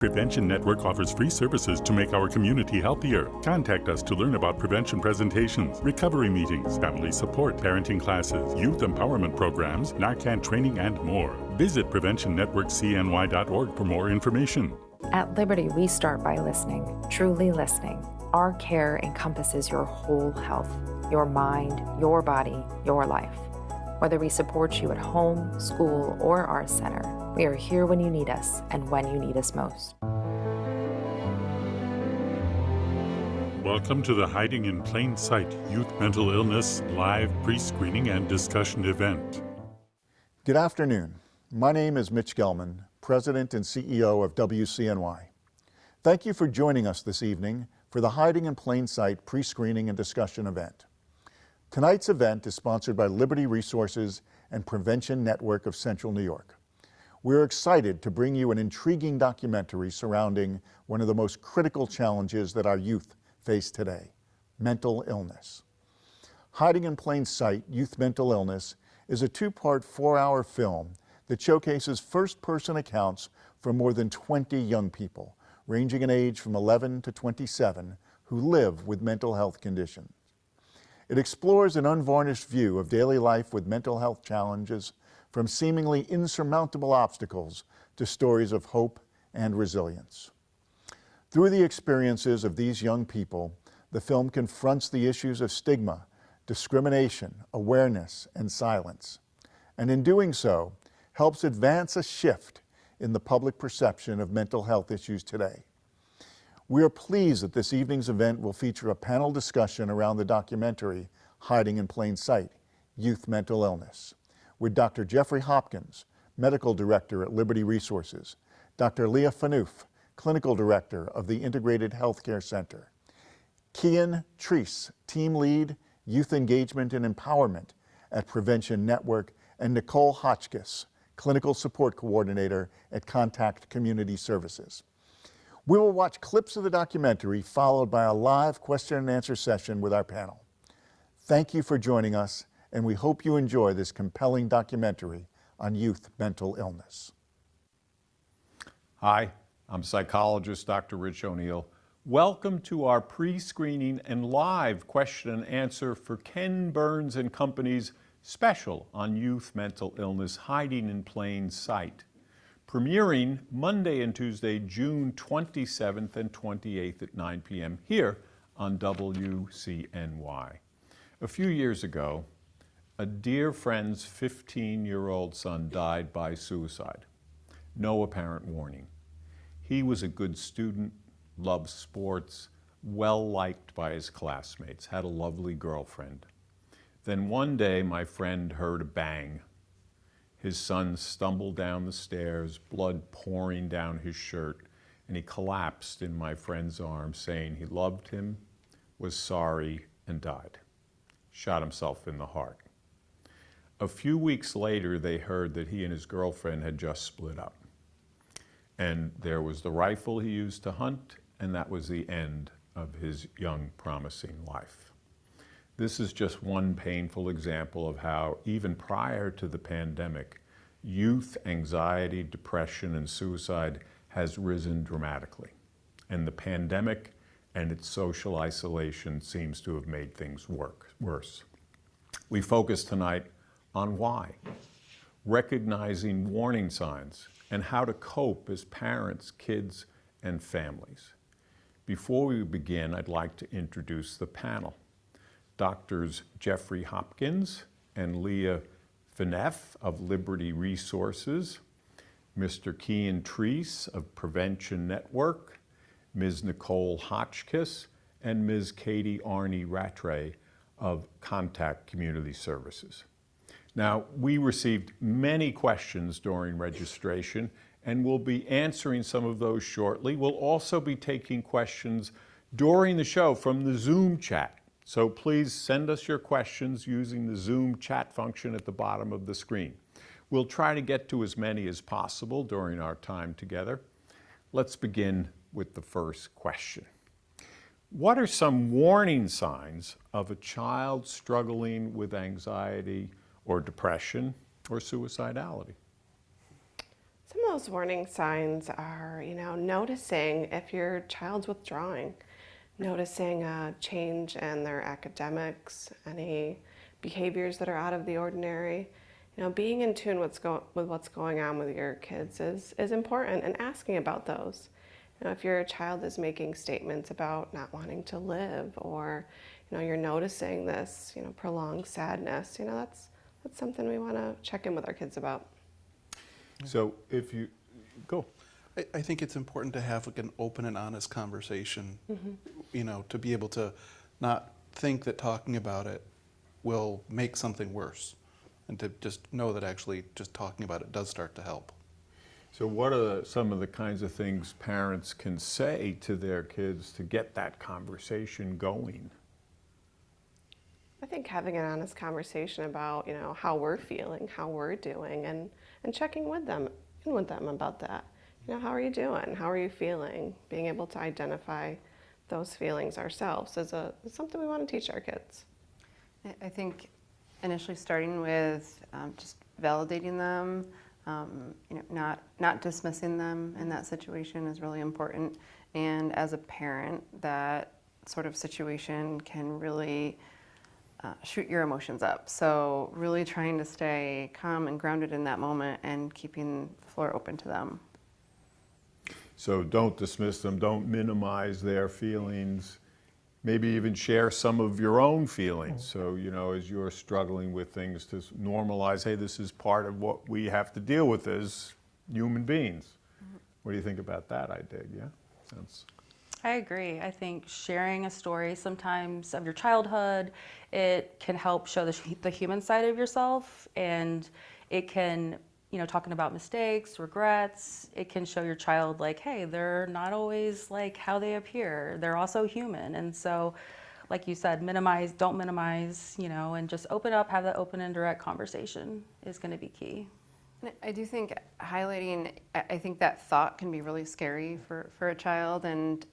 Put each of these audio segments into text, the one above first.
Prevention Network offers free services to make our community healthier. Contact us to learn about prevention presentations, recovery meetings, family support, parenting classes, youth empowerment programs, Narcan training, and more. Visit PreventionNetworkCNY.org for more information. At Liberty, we start by listening, truly listening. Our care encompasses your whole health, your mind, your body, your life. Whether we support you at home, school, or our center, we are here when you need us and when you need us most. Welcome to the Hiding in Plain Sight Youth Mental Illness live pre-screening and discussion event. Good afternoon. My name is Mitch Gelman, President and CEO of WCNY. Thank you for joining us this evening for the Hiding in Plain Sight pre-screening and discussion event. Tonight's event is sponsored by Liberty Resources and Prevention Network of Central New York. We're excited to bring you an intriguing documentary surrounding one of the most critical challenges that our youth face today, mental illness. Hiding in Plain Sight, Youth Mental Illness is a two-part, 4-hour film that showcases first-person accounts from more than 20 young people, ranging in age from 11 to 27, who live with mental health conditions. It explores an unvarnished view of daily life with mental health challenges, from seemingly insurmountable obstacles to stories of hope and resilience. Through the experiences of these young people, the film confronts the issues of stigma, discrimination, awareness, and silence, and in doing so, helps advance a shift in the public perception of mental health issues today. We are pleased that this evening's event will feature a panel discussion around the documentary Hiding in Plain Sight, Youth Mental Illness, with Dr. Jeffrey Hopkins, Medical Director at Liberty Resources, Dr. Leah Phaneuf, Clinical Director of the Integrated Healthcare Center, Kian Treese, Team Lead, Youth Engagement and Empowerment at Prevention Network, and Nicole Hotchkiss, Clinical Support Coordinator at Contact Community Services. We will watch clips of the documentary followed by a live question and answer session with our panel. Thank you for joining us, and we hope you enjoy this compelling documentary on youth mental illness. Hi, I'm psychologist Dr. Rich O'Neill. Welcome to our pre-screening and live question and answer for Ken Burns and Company's special on youth mental illness, Hiding in Plain Sight, premiering Monday and Tuesday, June 27th and 28th at 9 p.m. here on WCNY. A few years ago, a dear friend's 15-year-old son died by suicide. No apparent warning. He was a good student, loved sports, well-liked by his classmates, had a lovely girlfriend. Then one day, my friend heard a bang. His son stumbled down the stairs, blood pouring down his shirt, and he collapsed in my friend's arms, saying he loved him, was sorry, and died. Shot himself in the heart. A few weeks later, they heard that he and his girlfriend had just split up. And there was the rifle he used to hunt, and that was the end of his young, promising life. This is just one painful example of how, even prior to the pandemic, youth anxiety, depression, and suicide has risen dramatically. And the pandemic and its social isolation seems to have made things worse. We focus tonight on why, recognizing warning signs, and how to cope as parents, kids, and families. Before we begin, I'd like to introduce the panel. Doctors Jeffrey Hopkins and Leah Phaneuf of Liberty Resources, Mr. Kian Treese of Prevention Network, Ms. Nicole Hotchkiss, and Ms. Katie Arnie Rattray of Contact Community Services. Now, we received many questions during registration, and we'll be answering some of those shortly. We'll also be taking questions during the show from the Zoom chat. So please send us your questions using the Zoom chat function at the bottom of the screen. We'll try to get to as many as possible during our time together. Let's begin with the first question. What are some warning signs of a child struggling with anxiety or depression or suicidality? Some of those warning signs are, noticing if your child's withdrawing, noticing a change in their academics, any behaviors that are out of the ordinary. Being in tune with what's going on with your kids is important, and asking about those. If your child is making statements about not wanting to live, or you're noticing this prolonged sadness, that's something we want to check in with our kids about. So if you go. I think it's important to have like an open and honest conversation, to be able to not think that talking about it will make something worse, and to just know that actually just talking about it does start to help. So what are some of the kinds of things parents can say to their kids to get that conversation going? I think having an honest conversation about, how we're feeling, how we're doing, and checking with them about that. How are you doing? How are you feeling? Being able to identify those feelings ourselves is something we want to teach our kids. I think initially starting with just validating them, not dismissing them in that situation is really important. And as a parent, that sort of situation can really shoot your emotions up. So really trying to stay calm and grounded in that moment and keeping the floor open to them. So don't dismiss them, don't minimize their feelings, maybe even share some of your own feelings. So, as you're struggling with things, to normalize, hey, this is part of what we have to deal with as human beings. What do you think about that idea? Yeah? I agree. I think sharing a story sometimes of your childhood, it can help show the human side of yourself, and it can, talking about mistakes, regrets, it can show your child like, hey, they're not always like how they appear. They're also human. And so, like you said, don't minimize, and just open up, have that open and direct conversation is going to be key. I do think highlighting, I think that thought can be really scary for a child, and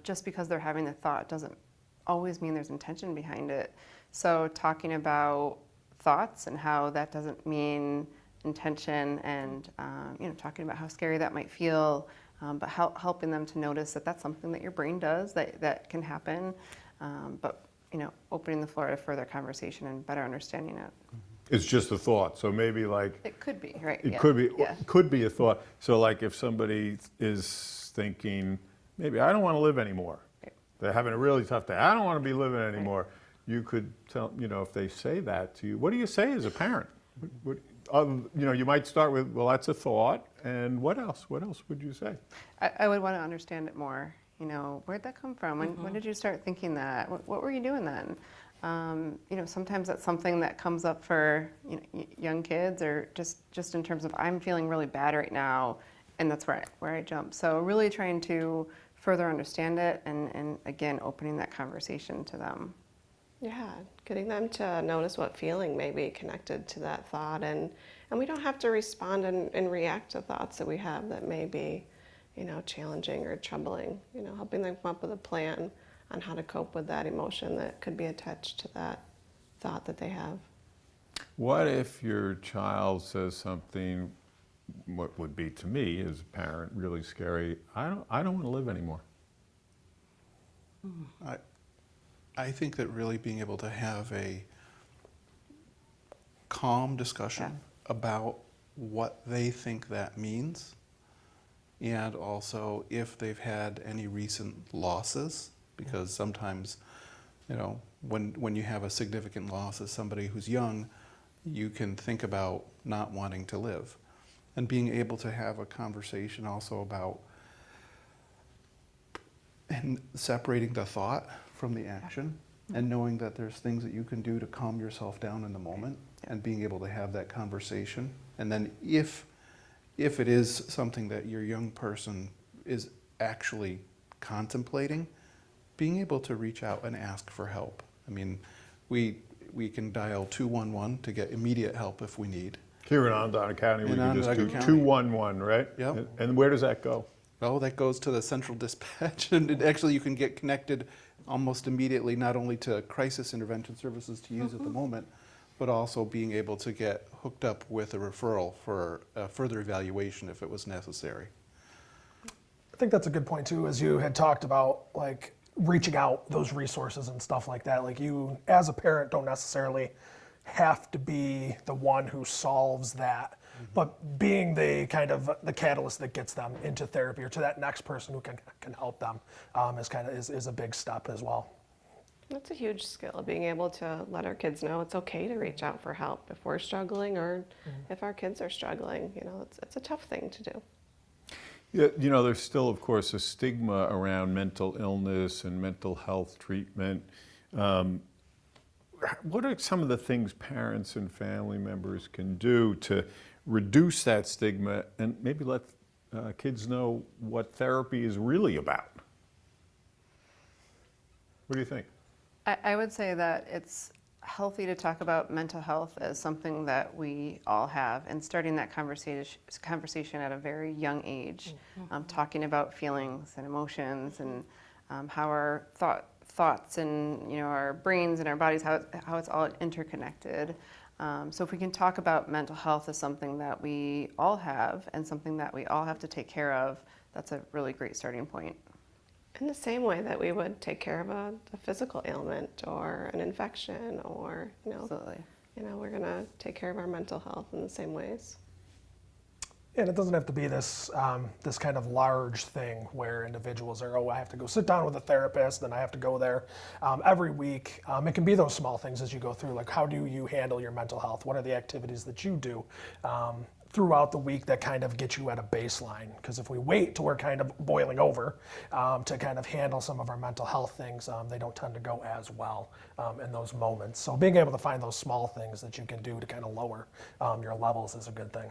just because they're having the thought doesn't always mean there's intention behind it. So talking about thoughts and how that doesn't mean intention, and talking about how scary that might feel, but helping them to notice that that's something that your brain does, that can happen, but opening the floor to further conversation and better understanding it. It's just a thought, so maybe like... It could be, right? It yeah. could be a thought. So like if somebody is thinking, maybe I don't want to live anymore. Right. They're having a really tough day. I don't want to be living anymore. Right. You could tell, if they say that to you, what do you say as a parent? You might start with, well, that's a thought, and what else? What else would you say? I would want to understand it more. Where'd that come from? When did you start thinking that? What were you doing then? Sometimes that's something that comes up for young kids, or just in terms of, I'm feeling really bad right now, and that's where I jump. So really trying to further understand it, and again, opening that conversation to them. Yeah, getting them to notice what feeling may be connected to that thought, and we don't have to respond and react to thoughts that we have that may be, challenging or troubling. Helping them come up with a plan on how to cope with that emotion that could be attached to that thought that they have. What if your child says something, what would be to me as a parent really scary, I don't want to live anymore? I think that really being able to have a calm discussion about what they think that means, and also if they've had any recent losses, because sometimes, when you have a significant loss as somebody who's young, you can think about not wanting to live. And being able to have a conversation also about and separating the thought from the action, and knowing that there's things that you can do to calm yourself down in the moment, and being able to have that conversation. And then if it is something that your young person is actually contemplating, being able to reach out and ask for help. I mean, we can dial 211 to get immediate help if we need. Here in Onondaga County, we can just do Onondaga County. 211, right? Yep. And where does that go? Well, that goes to the central dispatch, and actually you can get connected almost immediately, not only to crisis intervention services to use at the moment, but also being able to get hooked up with a referral for further evaluation if it was necessary. I think that's a good point too, as you had talked about, like reaching out those resources and stuff like that. Like you, as a parent, don't necessarily have to be the one who solves that, but being the kind of the catalyst that gets them into therapy or to that next person who can help them is a big step as well. That's a huge skill, being able to let our kids know it's okay to reach out for help if we're struggling or if our kids are struggling. You know, it's a tough thing to do. Yeah, you know, there's still, of course, a stigma around mental illness and mental health treatment. What are some of the things parents and family members can do to reduce that stigma and maybe let kids know what therapy is really about? What do you think? I would say that it's healthy to talk about mental health as something that we all have, and starting that conversation at a very young age, talking about feelings and emotions and how our thoughts and our brains and our bodies, how it's all interconnected. So if we can talk about mental health as something that we all have and something that we all have to take care of, that's a really great starting point. In the same way that we would take care of a physical ailment or an infection, or Absolutely. We're gonna take care of our mental health in the same ways. And it doesn't have to be this this kind of large thing where individuals are, I have to go sit down with a therapist and I have to go there every week. It can be those small things as you go through, like how do you handle your mental health? What are the activities that you do throughout the week that kind of get you at a baseline? Because if we wait till we're kind of boiling over to kind of handle some of our mental health things, they don't tend to go as well in those moments. So being able to find those small things that you can do to kind of lower your levels is a good thing.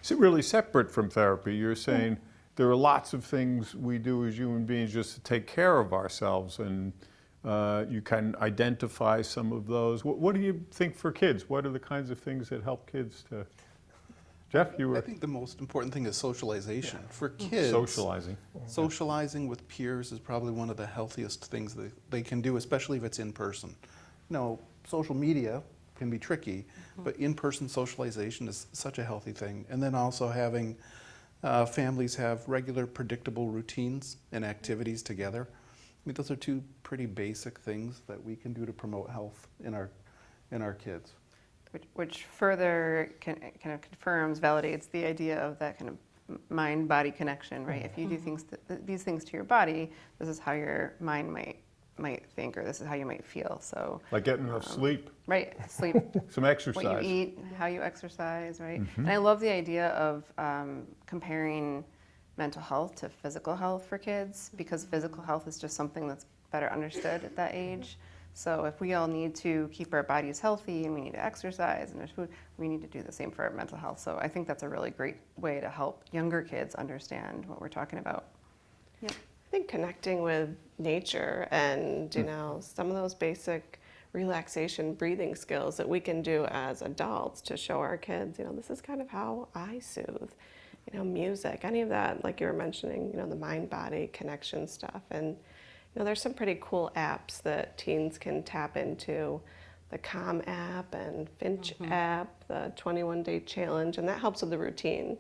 Is it really separate from therapy? You're saying there are lots of things we do as human beings just to take care of ourselves, and you can identify some of those. What do you think for kids? What are the kinds of things that help kids to... Jeff, you were... I think the most important thing is socialization. For kids, socializing with peers is probably one of the healthiest things that they can do, especially if it's in person. Social media can be tricky, but in-person socialization is such a healthy thing. And then also having families have regular, predictable routines and activities together. I mean, those are two pretty basic things that we can do to promote health in our kids. Which further kind of confirms, validates the idea of that kind of mind-body connection, right? If you do these things to your body, this is how your mind might think, or this is how you might feel. So like getting enough sleep. Right, sleep. Some exercise. What you eat, how you exercise, right? And I love the idea of comparing mental health to physical health for kids, because physical health is just something that's better understood at that age. So if we all need to keep our bodies healthy and we need to exercise and there's food, we need to do the same for our mental health. So I think that's a really great way to help younger kids understand what we're talking about. Yep. I think connecting with nature and some of those basic relaxation breathing skills that we can do as adults to show our kids, this is kind of how I soothe. Music, any of that, like you were mentioning, the mind-body connection stuff. And there's some pretty cool apps that teens can tap into, the Calm app and Finch app, the 21-day challenge, and that helps with the routine.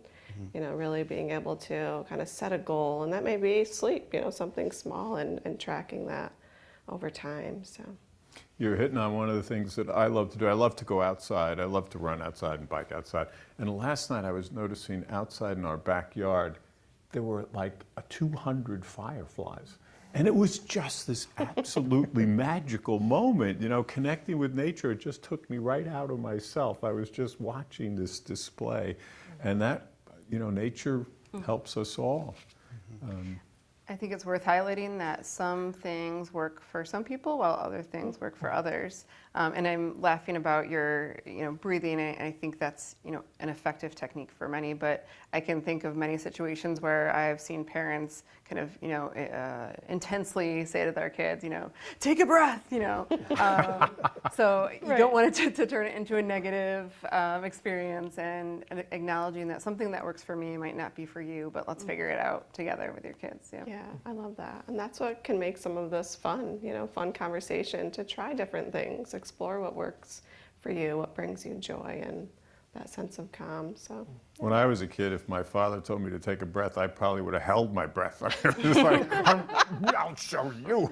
Really being able to kind of set a goal, and that may be sleep, something small, and tracking that over time. So You're hitting on one of the things that I love to do. I love to go outside. I love to run outside and bike outside. And last night I was noticing outside in our backyard, there were like 200 fireflies. And it was just this absolutely magical moment, connecting with nature. It just took me right out of myself. I was just watching this display, and that, nature helps us all. I think it's worth highlighting that some things work for some people while other things work for others. And I'm laughing about your, breathing. I think that's, an effective technique for many. But I can think of many situations where I've seen parents kind of, intensely say to their kids, take a breath, So you don't want it to turn it into a negative experience, and acknowledging that something that works for me might not be for you, but let's figure it out together with your kids. Yeah, I love that. And that's what can make some of this fun, fun conversation, to try different things, explore what works for you, what brings you joy and that sense of calm. So When I was a kid, if my father told me to take a breath, I probably would have held my breath. It was like, I'll show you.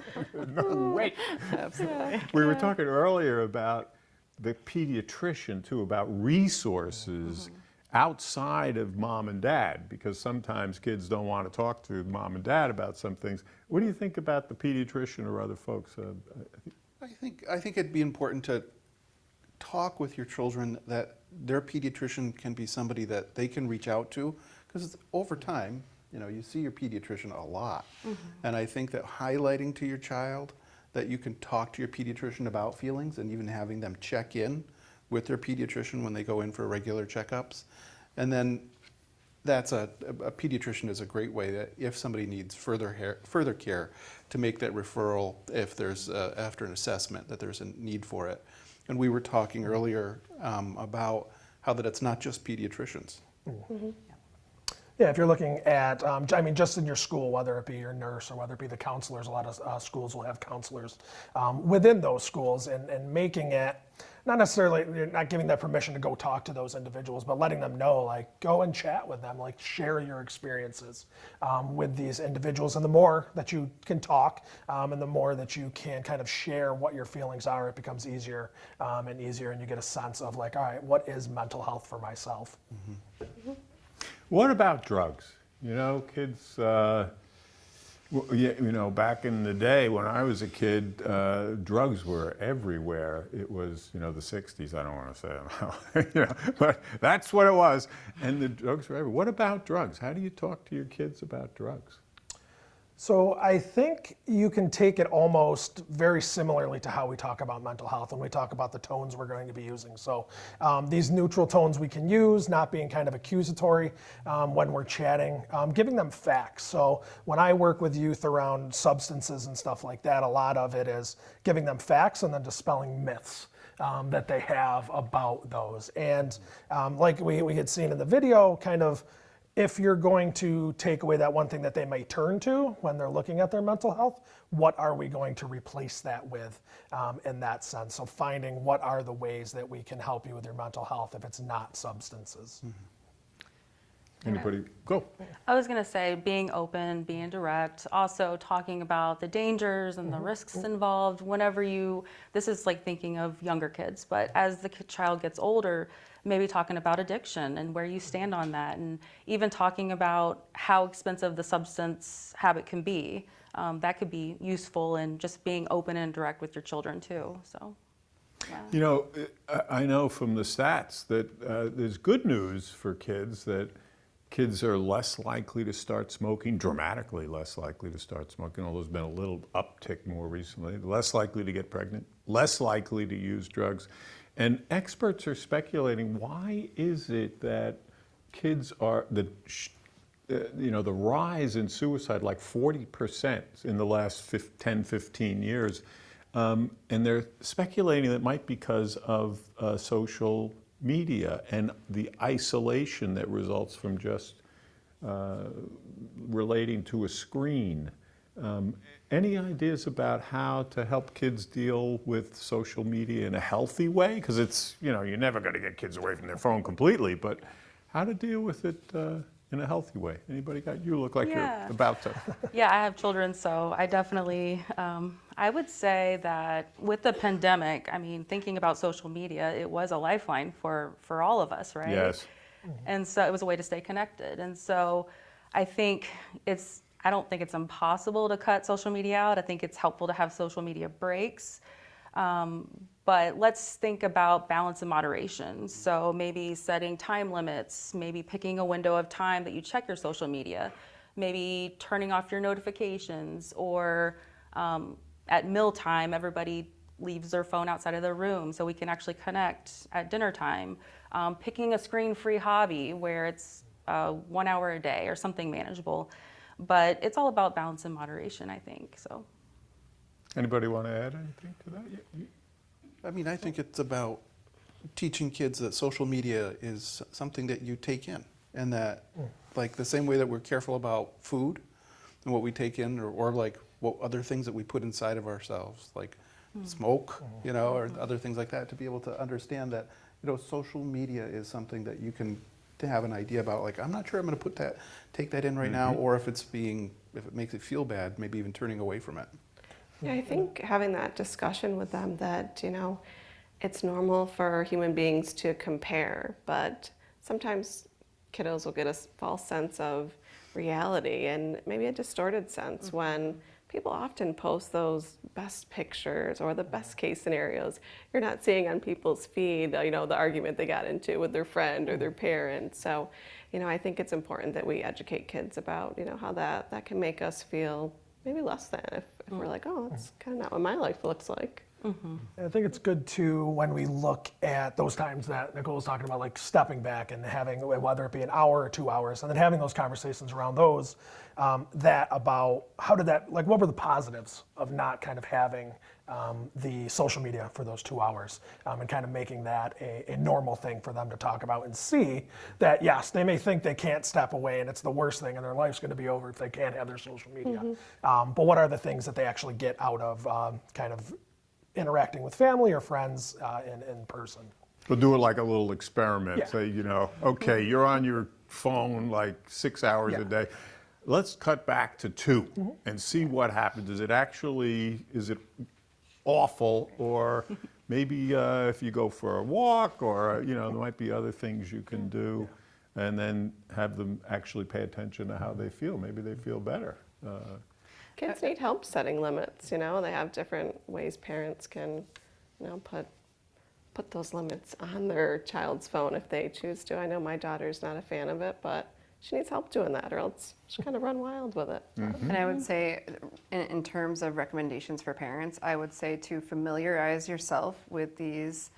No way. absolutely. We were talking earlier about the pediatrician too, about resources outside of mom and dad, because sometimes kids don't want to talk to mom and dad about some things. What do you think about the pediatrician or other folks? I think it'd be important to talk with your children that their pediatrician can be somebody that they can reach out to, because over time, you know, you see your pediatrician a lot. And I think that highlighting to your child that you can talk to your pediatrician about feelings, and even having them check in with their pediatrician when they go in for regular checkups. And then that's a pediatrician is a great way that if somebody needs further care to make that referral, if there's after an assessment that there's a need for it. And we were talking earlier about how that it's not just pediatricians. Yeah, if you're looking at, I mean, just in your school, whether it be your nurse or whether it be the counselors, a lot of schools will have counselors within those schools, and making it, not necessarily, you're not giving them permission to go talk to those individuals, but letting them know, like, go and chat with them, like, share your experiences with these individuals. And the more that you can talk and the more that you can kind of share what your feelings are, it becomes easier and easier, and you get a sense of, like, all right, what is mental health for myself? What about drugs? You know, kids, you know, back in the day when I was a kid, drugs were everywhere. It was, you know, the 60s, I don't want to say it now, you know, but that's what it was. And the drugs were everywhere. What about drugs? How do you talk to your kids about drugs? So I think you can take it almost very similarly to how we talk about mental health when we talk about the tones we're going to be using. So these neutral tones we can use, not being kind of accusatory when we're chatting, giving them facts. So when I work with youth around substances and stuff like that, a lot of it is giving them facts and then dispelling myths that they have about those. And like we had seen in the video, kind of, if you're going to take away that one thing that they may turn to when they're looking at their mental health, what are we going to replace that with in that sense? So finding what are the ways that we can help you with your mental health if it's not substances. Anybody? Go. I was going to say being open, being direct, also talking about the dangers and the risks involved whenever this is like thinking of younger kids, but as the child gets older, maybe talking about addiction and where you stand on that, and even talking about how expensive the substance habit can be. That could be useful, and just being open and direct with your children too. So. Yeah. You know, I know from the stats that there's good news for kids, that kids are less likely to start smoking, dramatically less likely to start smoking, although there's been a little uptick more recently, less likely to get pregnant, less likely to use drugs. And experts are speculating, why is it that kids are, you know, the rise in suicide, like 40% in the last 10, 15 years, and they're speculating that it might be because of social media and the isolation that results from just relating to a screen. Any ideas about how to help kids deal with social media in a healthy way? Because it's, you know, you're never going to get kids away from their phone completely, but how to deal with it in a healthy way? Anybody got, you look like you're about to. Yeah, I have children, so I definitely, I would say that with the pandemic, I mean, thinking about social media, it was a lifeline for all of us, right? Yes. And so it was a way to stay connected. And so I think I don't think it's impossible to cut social media out. I think it's helpful to have social media breaks. But let's think about balance and moderation. So maybe setting time limits, maybe picking a window of time that you check your social media, maybe turning off your notifications, or at mealtime, everybody leaves their phone outside of their room so we can actually connect at dinner time. Picking a screen-free hobby where it's 1 hour a day or something manageable. But it's all about balance and moderation, I think. So. Anybody want to add anything to that? I mean, I think it's about teaching kids that social media is something that you take in, and that, like, the same way that we're careful about food and what we take in, or like what other things that we put inside of ourselves, like smoke, or other things like that, to be able to understand that, social media is something that you can to have an idea about, like, I'm not sure I'm going to take that in right now, or if it makes it feel bad, maybe even turning away from it. Yeah, I think having that discussion with them that, it's normal for human beings to compare, but sometimes kiddos will get a false sense of reality and maybe a distorted sense when people often post those best pictures or the best case scenarios. You're not seeing on people's feed, the argument they got into with their friend or their parent. So, I think it's important that we educate kids about, how that can make us feel maybe less than if we're like, oh, that's kind of not what my life looks like. I think it's good too when we look at those times that Nicole was talking about, like stepping back and having, whether it be an hour or 2 hours, and then having those conversations around those, that about how did that, like what were the positives of not kind of having the social media for those 2 hours, and kind of making that a normal thing for them to talk about and see that, yes, they may think they can't step away and it's the worst thing and their life's going to be over if they can't have their social media. But what are the things that they actually get out of kind of interacting with family or friends in person? We'll do it like a little experiment. Yeah. Say, okay, you're on your phone like 6 hours a day. Let's cut back to 2 and see what happens. Is it awful, or maybe if you go for a walk, or there might be other things you can do, and then have them actually pay attention to how they feel. Maybe they feel better. Kids need help setting limits, they have different ways parents can, put those limits on their child's phone if they choose to. I know my daughter's not a fan of it, but she needs help doing that or else she'll kind of run wild with it. And I would say, in terms of recommendations for parents, I would say to familiarize yourself with these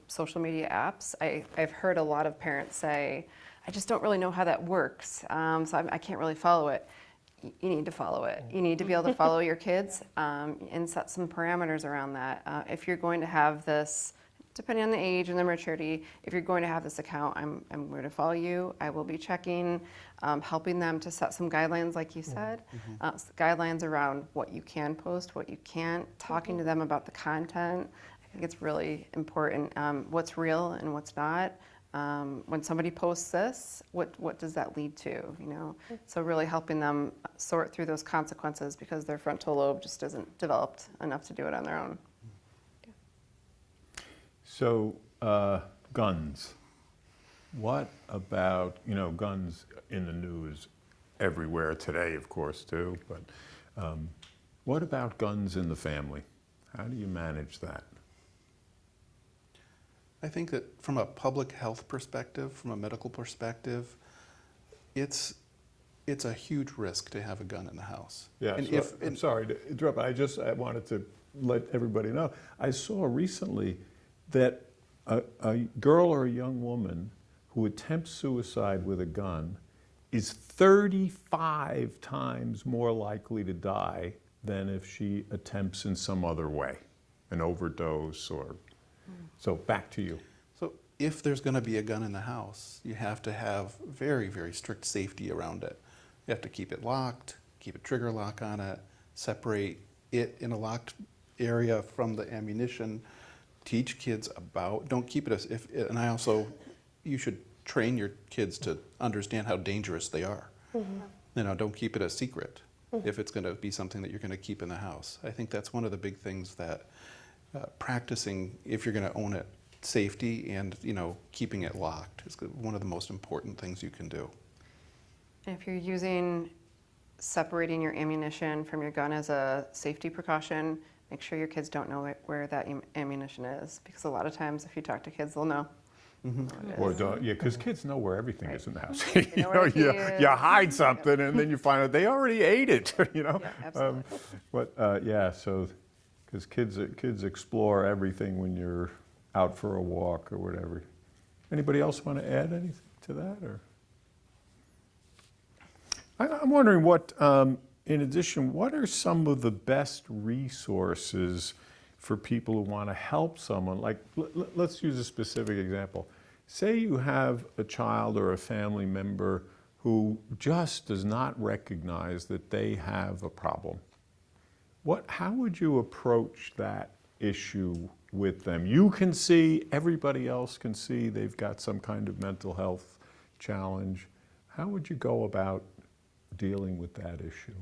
social media apps. I've heard a lot of parents say, I just don't really know how that works, so I can't really follow it. You need to follow it. You need to be able to follow your kids and set some parameters around that. If you're going to have this, depending on the age and the maturity, if you're going to have this account, I'm going to follow you. I will be checking, helping them to set some guidelines, like you said, guidelines around what you can post, what you can't, talking to them about the content. I think it's really important, what's real and what's not. When somebody posts this, what does that lead to, So really helping them sort through those consequences because their frontal lobe just isn't developed enough to do it on their own. So, guns. What about, guns in the news everywhere today, of course, too, but what about guns in the family? How do you manage that? I think that from a public health perspective, from a medical perspective, it's a huge risk to have a gun in the house. Yeah, and so I'm sorry to interrupt, but I wanted to let everybody know. I saw recently that a girl or a young woman who attempts suicide with a gun is 35 times more likely to die than if she attempts in some other way, an overdose or... So back to you. So if there's going to be a gun in the house, you have to have very, very strict safety around it. You have to keep it locked, keep a trigger lock on it, separate it in a locked area from the ammunition, teach kids about, don't keep it as you should train your kids to understand how dangerous they are. Don't keep it a secret if it's going to be something that you're going to keep in the house. I think that's one of the big things that practicing, if you're going to own it, safety and keeping it locked is one of the most important things you can do. And if you're separating your ammunition from your gun as a safety precaution, make sure your kids don't know where that ammunition is, because a lot of times if you talk to kids, they'll know. Or don't, because kids know where everything is in the house. Know you hide something and then you find out they already ate it. Yeah, absolutely. So because kids explore everything when you're out for a walk or whatever. Anybody else want to add anything to that? Or I'm wondering what, in addition, what are some of the best resources for people who want to help someone? Like, let's use a specific example. Say you have a child or a family member who just does not recognize that they have a problem. How would you approach that issue with them? You can see, everybody else can see they've got some kind of mental health challenge. How would you go about dealing with that issue?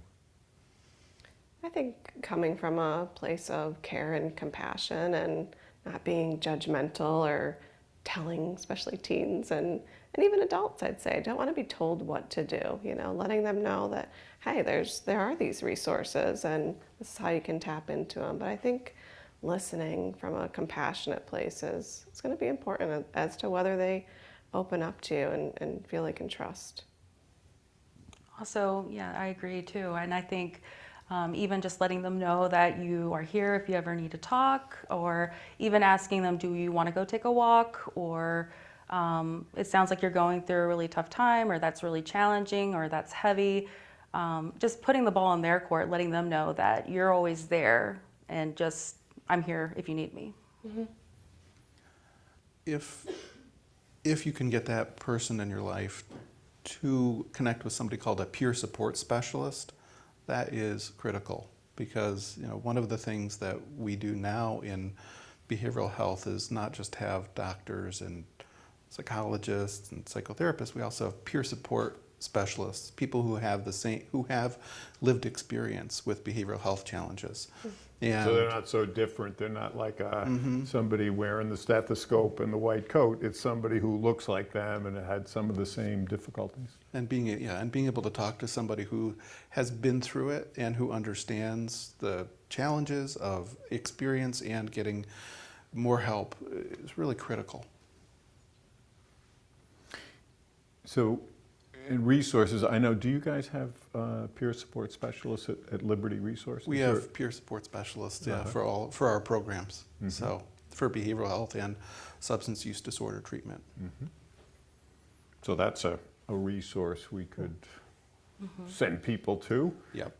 I think coming from a place of care and compassion and not being judgmental or telling, especially teens and even adults, I'd say, don't want to be told what to do, letting them know that, hey, there are these resources and this is how you can tap into them. But I think listening from a compassionate place is going to be important as to whether they open up to you and feel they can trust. Also, yeah, I agree too. And I think even just letting them know that you are here if you ever need to talk, or even asking them, do you want to go take a walk? Or it sounds like you're going through a really tough time, or that's really challenging, or that's heavy. Just putting the ball in their court, letting them know that you're always there and just, I'm here if you need me. Mm-hmm. If you can get that person in your life to connect with somebody called a peer support specialist, that is critical, because one of the things that we do now in behavioral health is not just have doctors and psychologists and psychotherapists. We also have peer support specialists, people who have lived experience with behavioral health challenges. And So they're not so different. They're not like somebody wearing the stethoscope and the white coat. It's somebody who looks like them and had some of the same difficulties. And being able to talk to somebody who has been through it and who understands the challenges of experience and getting more help is really critical. So, in resources, I know, do you guys have peer support specialists at Liberty Resources? We have peer support specialists for our programs. Mm-hmm. So for behavioral health and substance use disorder treatment. Mm-hmm. So that's a resource we could send people to. Yep.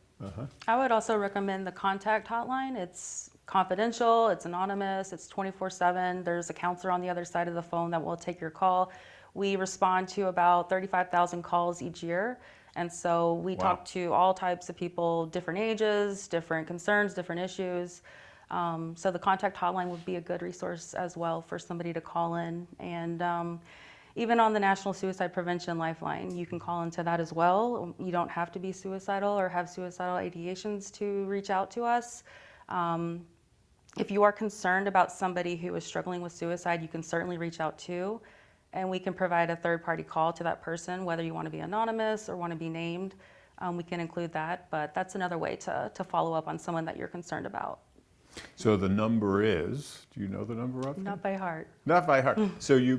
I would also recommend the contact hotline. It's confidential, it's anonymous, it's 24/7. There's a counselor on the other side of the phone that will take your call. We respond to about 35,000 calls each year. And so we talk to all types of people, different ages, different concerns, different issues. So the contact hotline would be a good resource as well for somebody to call in. And even on the National Suicide Prevention Lifeline, you can call into that as well. You don't have to be suicidal or have suicidal ideations to reach out to us. If you are concerned about somebody who is struggling with suicide, you can certainly reach out too. And we can provide a third-party call to that person, whether you want to be anonymous or want to be named. We can include that, but that's another way to follow up on someone that you're concerned about. So the number is, do you know the number of it? Not by heart. Not by heart.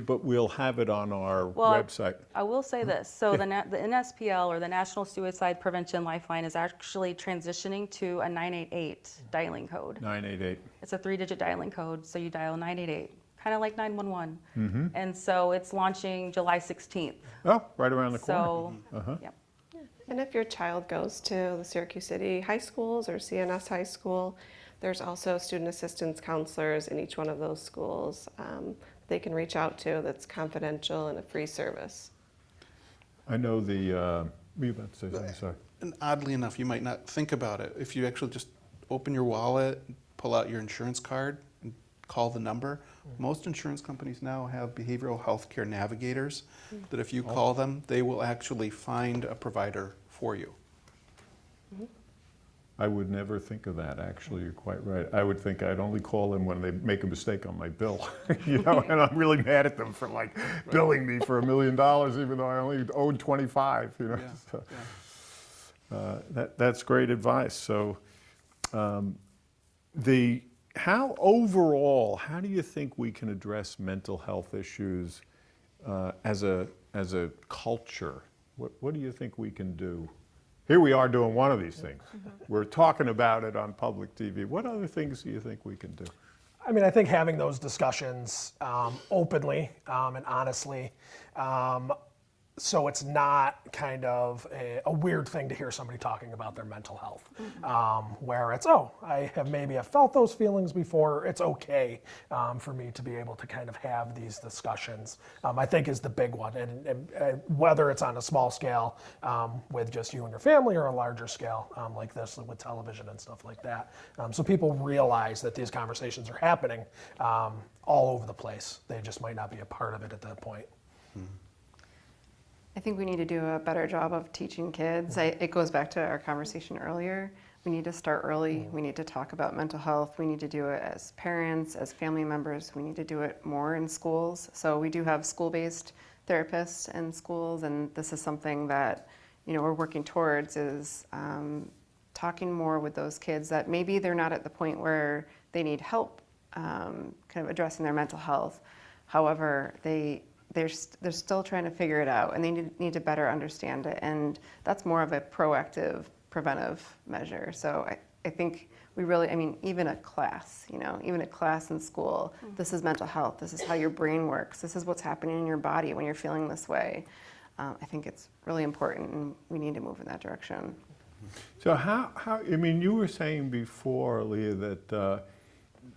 But we'll have it on our website. I will say this. So the NSPL, or the National Suicide Prevention Lifeline, is actually transitioning to a 988 dialing code. 988. It's a 3-digit dialing code, so you dial 988. Kind of like 911. Mm-hmm. And so it's launching July 16th. Oh, right around the corner. So, yep. And if your child goes to the Syracuse City high schools or CNS High School, there's also student assistance counselors in each one of those schools they can reach out to that's confidential and a free service. I know were you about to say something? Sorry. And oddly enough, you might not think about it. If you actually just open your wallet, pull out your insurance card, and call the number. Most insurance companies now have behavioral health care navigators that if you call them, they will actually find a provider for you. I would never think of that, actually. You're quite right. I would think I'd only call them when they make a mistake on my bill, and I'm really mad at them for billing me for $1 million, even though I only owed 25, Yeah, So, yeah. that's great advice. So how do you think we can address mental health issues as a culture? What do you think we can do? Here we are doing one of these things. We're talking about it on public TV. What other things do you think we can do? I mean, I think having those discussions openly and honestly, so it's not kind of a weird thing to hear somebody talking about their mental health, where it's, oh, I have felt those feelings before. It's okay for me to be able to kind of have these discussions, I think is the big one. And whether it's on a small scale with just you and your family or a larger scale like this with television and stuff like that. So people realize that these conversations are happening all over the place. They just might not be a part of it at that point. I think we need to do a better job of teaching kids. It goes back to our conversation earlier. We need to start early. We need to talk about mental health. We need to do it as parents, as family members. We need to do it more in schools. So we do have school-based therapists in schools, and this is something that we're working towards, is talking more with those kids that maybe they're not at the point where they need help kind of addressing their mental health. However, they're still trying to figure it out, and they need to better understand it, and that's more of a proactive, preventive measure. So I think we really, even a class, even a class in school, this is mental health, this is how your brain works, this is what's happening in your body when you're feeling this way. I think it's really important, and we need to move in that direction. So you were saying before, Leah,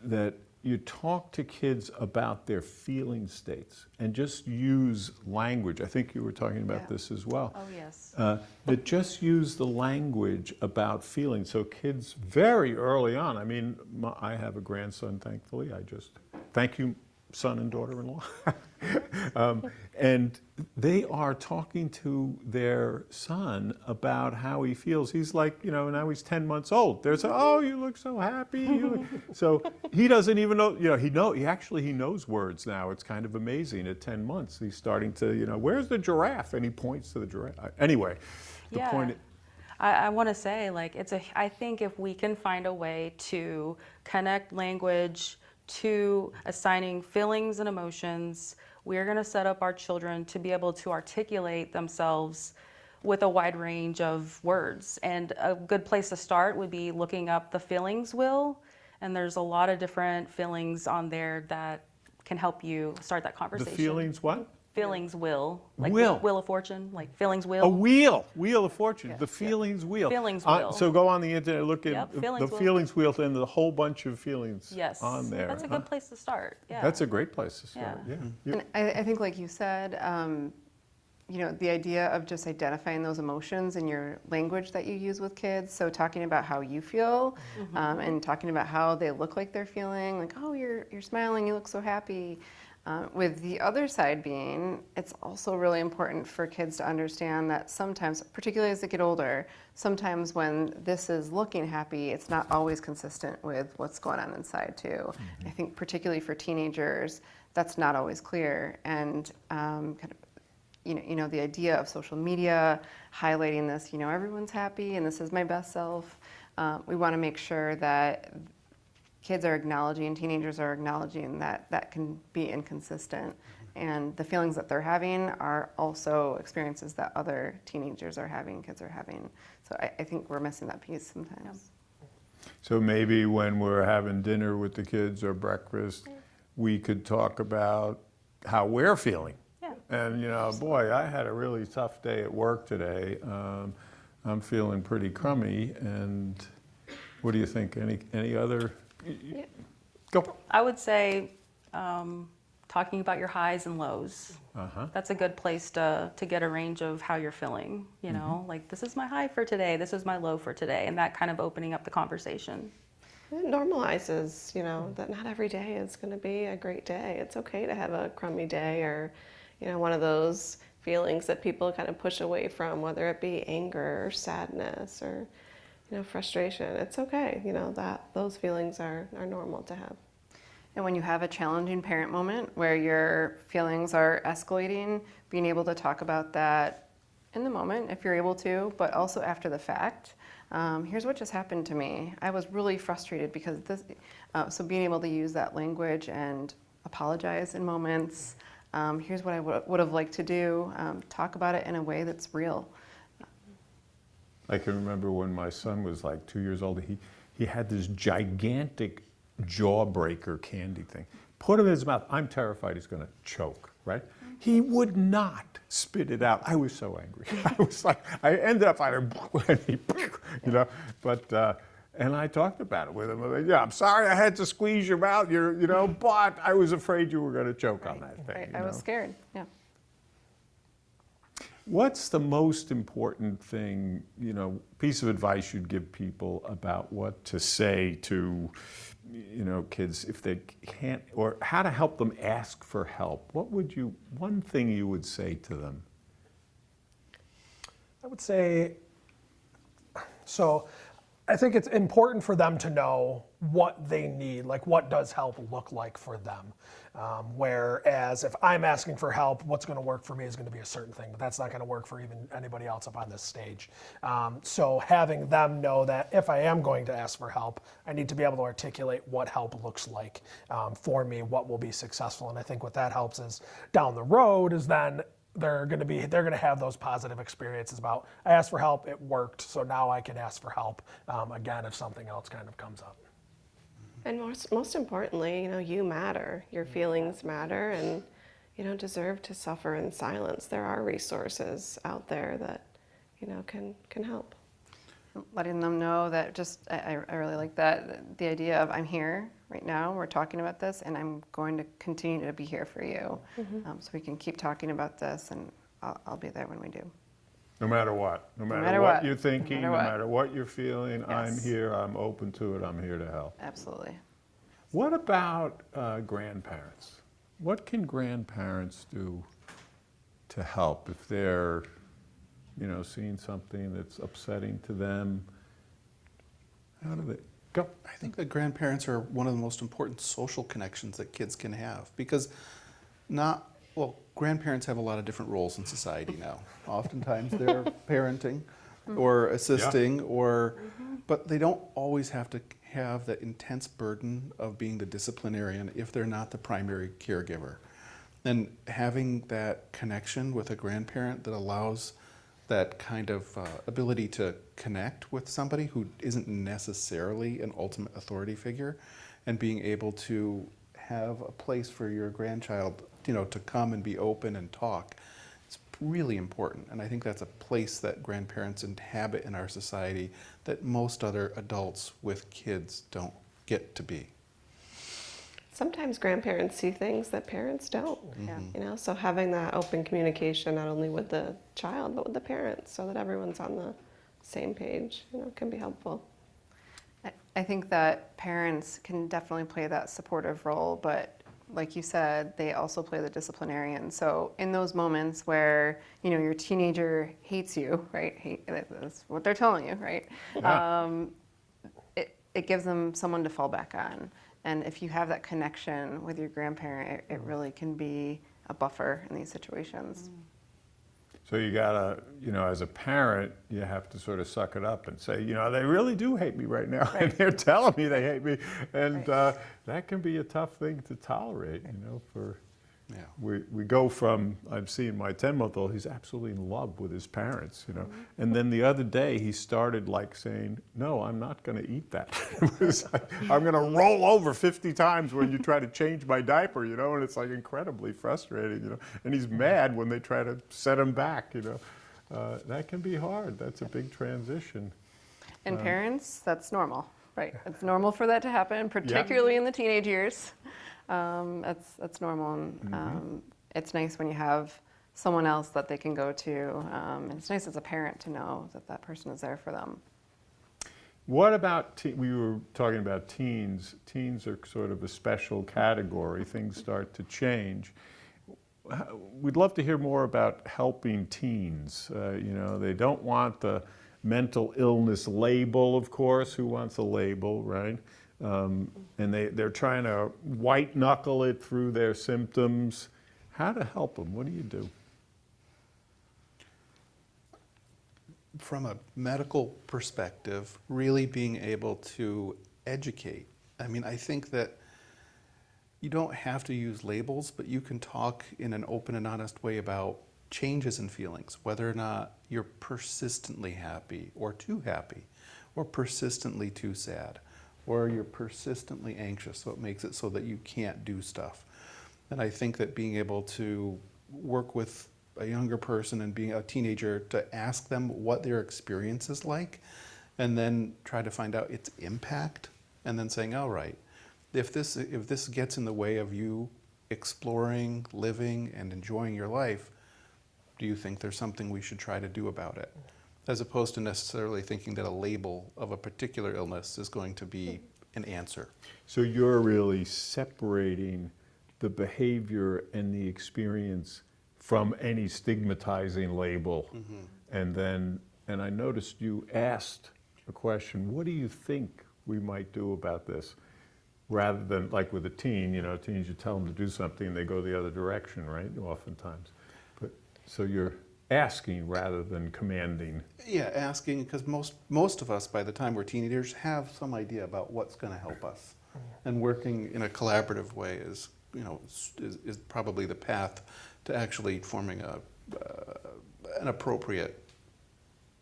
that you talk to kids about their feeling states and just use language. I think you were talking about this as well. Oh, yes. That just use the language about feelings. So kids very early on, I have a grandson, thankfully. Thank you, son and daughter-in-law. And they are talking to their son about how he feels. He's like, now he's 10 months old. There's oh, you look so happy. So he doesn't even know, he knows words now. It's kind of amazing at 10 months. He's starting to, where's the giraffe? And he points to the giraffe. Anyway, the point. I want to say, I think if we can find a way to connect language to assigning feelings and emotions, we're going to set up our children to be able to articulate themselves with a wide range of words. And a good place to start would be looking up the feelings wheel. And there's a lot of different feelings on there that can help you start that conversation. The feelings what? Feelings wheel. Like Wheel. Wheel of Fortune, like feelings wheel. A wheel of fortune, Yeah. the feelings wheel. Feelings wheel. So go on the internet, look at Yep, the feelings wheel. feelings wheel, and a whole bunch of feelings Yes. on there. That's a good place to start. Yeah. That's a great place to start. Yeah. Yeah. And I think, like you said, the idea of just identifying those emotions in your language that you use with kids. So talking about how you feel, and talking about how they look like they're feeling, like, oh, you're smiling, you look so happy. With the other side being, it's also really important for kids to understand that sometimes, particularly as they get older, sometimes when this is looking happy, it's not always consistent with what's going on inside too. I think particularly for teenagers, that's not always clear. And the idea of social media highlighting this, everyone's happy and this is my best self. We want to make sure that kids are acknowledging, teenagers are acknowledging that can be inconsistent. And the feelings that they're having are also experiences that other teenagers are having, kids are having. So I think we're missing that piece sometimes. So maybe when we're having dinner with the kids or breakfast, we could talk about how we're feeling. Yeah. And, boy, I had a really tough day at work today. I'm feeling pretty crummy. And what do you think? Any other? Yeah. Go. I would say talking about your highs and lows. That's a good place to get a range of how you're feeling. Like, this is my high for today, this is my low for today, and that kind of opening up the conversation. It normalizes, that not every day is going to be a great day. It's okay to have a crummy day or, one of those feelings that people kind of push away from, whether it be anger or sadness or frustration. It's okay, that those feelings are normal to have. And when you have a challenging parent moment where your feelings are escalating, being able to talk about that in the moment if you're able to, but also after the fact. Here's what just happened to me. I was really frustrated because this, so being able to use that language and apologize in moments. Here's what I would have liked to do. Talk about it in a way that's real. I can remember when my son was like 2 years old, he had this gigantic jawbreaker candy thing. Put it in his mouth. I'm terrified he's going to choke, right? He would not spit it out. I was so angry. I was like, I ended up, you know, but, and I talked about it with him. I mean, yeah, I'm sorry I had to squeeze your mouth, you know, but I was afraid you were going to choke on that thing. I was scared, yeah. What's the most important thing, you know, piece of advice you'd give people about what to say to, you know, kids if they can't, or how to help them ask for help? What would you, one thing you would say to them? I would say, so I think it's important for them to know what they need, like what does help look like for them. Whereas if I'm asking for help, what's going to work for me is going to be a certain thing, but that's not going to work for even anybody else up on this stage. So having them know that if I am going to ask for help, I need to be able to articulate what help looks like for me, what will be successful. And I think what that helps is down the road is then they're going to have those positive experiences about, I asked for help, it worked, so now I can ask for help again if something else kind of comes up. And most importantly, you know, you matter. Your feelings matter, and you don't deserve to suffer in silence. There are resources out there that, you know, can help. Letting them know that I really like that, the idea of I'm here right now, we're talking about this, and I'm going to continue to be here for you. So we can keep talking about this, and I'll be there when we do. No matter what. No matter what you're thinking, no matter what you're feeling, Yes. I'm here, I'm open to it, I'm here to help. Absolutely. What about grandparents? What can grandparents do to help if they're, you know, seeing something that's upsetting to them? How do they go? I think that grandparents are one of the most important social connections that kids can have, because grandparents have a lot of different roles in society now. Oftentimes they're parenting or assisting, but they don't always have to have that intense burden of being the disciplinarian if they're not the primary caregiver. And having that connection with a grandparent that allows that kind of ability to connect with somebody who isn't necessarily an ultimate authority figure, and being able to have a place for your grandchild, you know, to come and be open and talk, it's really important. And I think that's a place that grandparents inhabit in our society that most other adults with kids don't get to be. Sometimes grandparents see things that parents don't. Yeah. You know, so having that open communication not only with the child but with the parents, so that everyone's on the same page, you know, can be helpful. I think that parents can definitely play that supportive role, but like you said, they also play the disciplinarian. So in those moments where, you know, your teenager hates you, right? That's what they're telling you, right? Yeah. It gives them someone to fall back on. And if you have that connection with your grandparent, it really can be a buffer in these situations. So you gotta, you know, as a parent, you have to sort of suck it up and say, you know, they really do hate me right now, and they're telling me they hate me, and that can be a tough thing to tolerate, you know. We go from, I'm seeing my 10-month-old, he's absolutely in love with his parents, you know, and then the other day he started like saying, no, I'm not going to eat that. It was like, I'm going to roll over 50 times when you try to change my diaper, you know, and it's like incredibly frustrating, you know, and he's mad when they try to set him back, you know. That can be hard. That's a big transition. And parents, that's normal, right? It's normal for that to happen, particularly in the teenage years. That's normal, and it's nice when you have someone else that they can go to, and it's nice as a parent to know that that person is there for them. What about, we were talking about teens. Teens are sort of a special category. Things start to change. We'd love to hear more about helping teens. You know, they don't want the mental illness label, of course. Who wants a label, right? And they're trying to white knuckle it through their symptoms. How to help them? What do you do? From a medical perspective, really being able to educate. I mean, I think that you don't have to use labels, but you can talk in an open and honest way about changes in feelings, whether or not you're persistently happy or too happy, or persistently too sad, or you're persistently anxious, so it makes it so that you can't do stuff. And I think that being able to work with a younger person and being a teenager to ask them what their experience is like, and then try to find out its impact, and then saying, all right, if this gets in the way of you exploring, living, and enjoying your life, do you think there's something we should try to do about it? As opposed to necessarily thinking that a label of a particular illness is going to be an answer. So you're really separating the behavior and the experience from any stigmatizing label. And I noticed you asked a question, what do you think we might do about this? Rather than like with a teen, teens, you tell them to do something and they go the other direction, right? Oftentimes. So you're asking rather than commanding. Yeah, asking, because most of us, by the time we're teenagers, have some idea about what's going to help us. And working in a collaborative way is probably the path to actually forming an appropriate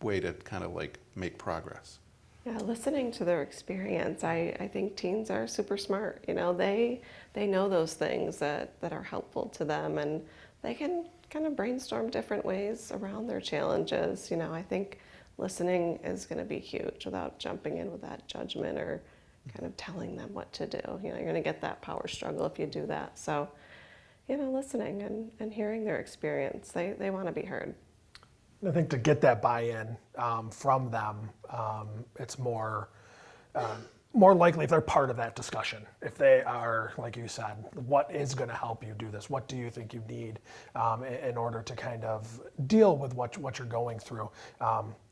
way to kind of like make progress. Yeah, listening to their experience. I think teens are super smart. They know those things that are helpful to them, and they can kind of brainstorm different ways around their challenges. I think listening is going to be huge without jumping in with that judgment or kind of telling them what to do. You're going to get that power struggle if you do that. So, listening and hearing their experience. They want to be heard. I think to get that buy-in from them, it's more likely if they're part of that discussion. If they are, like you said, what is going to help you do this? What do you think you need in order to kind of deal with what you're going through?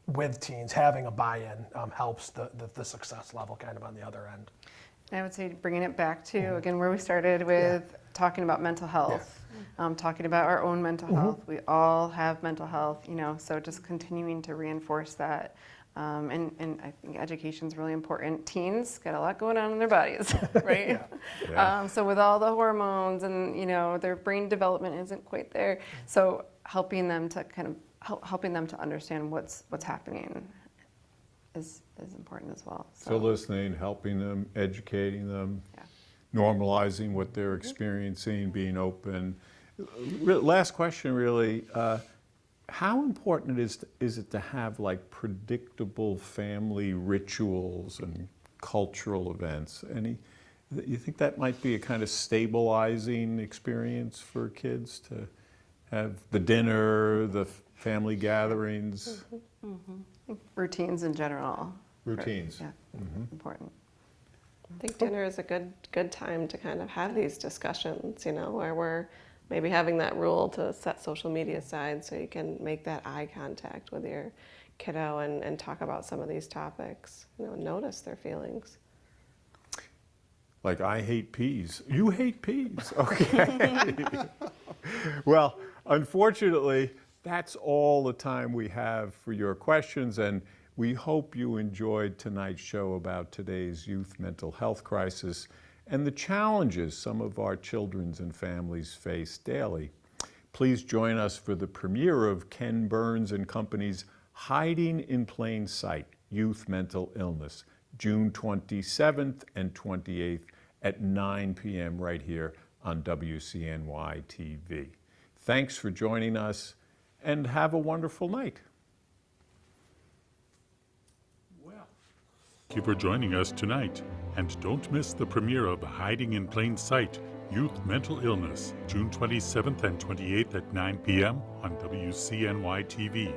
With teens, having a buy-in helps the success level kind of on the other end. I would say bringing it back to, again, where we started with talking about mental health, talking about our own mental health. We all have mental health, so just continuing to reinforce that. And I think education is really important. Teens got a lot going on in their bodies, right? So with all the hormones and, their brain development isn't quite there. So helping them to understand what's happening is important as well. So listening, helping them, educating them, normalizing what they're experiencing, being open. Last question, really. How important is it to have like predictable family rituals and cultural events? You think that might be a kind of stabilizing experience for kids to have the dinner, the family gatherings? Routines in general. Routines. Important. I think dinner is a good time to kind of have these discussions, where we're maybe having that rule to set social media aside so you can make that eye contact with your kiddo and talk about some of these topics, notice their feelings. Like, I hate peas. You hate peas. Okay. Well, unfortunately, that's all the time we have for your questions, and we hope you enjoyed tonight's show about today's youth mental health crisis and the challenges some of our children and families face daily. Please join us for the premiere of Ken Burns and Company's Hiding in Plain Sight, Youth Mental Illness, June 27th and 28th at 9 p.m. right here on WCNY TV. Thanks for joining us, and have a wonderful night. Thank you for joining us tonight. And don't miss the premiere of Hiding in Plain Sight, Youth Mental Illness, June 27th and 28th at 9 p.m. on WCNY TV.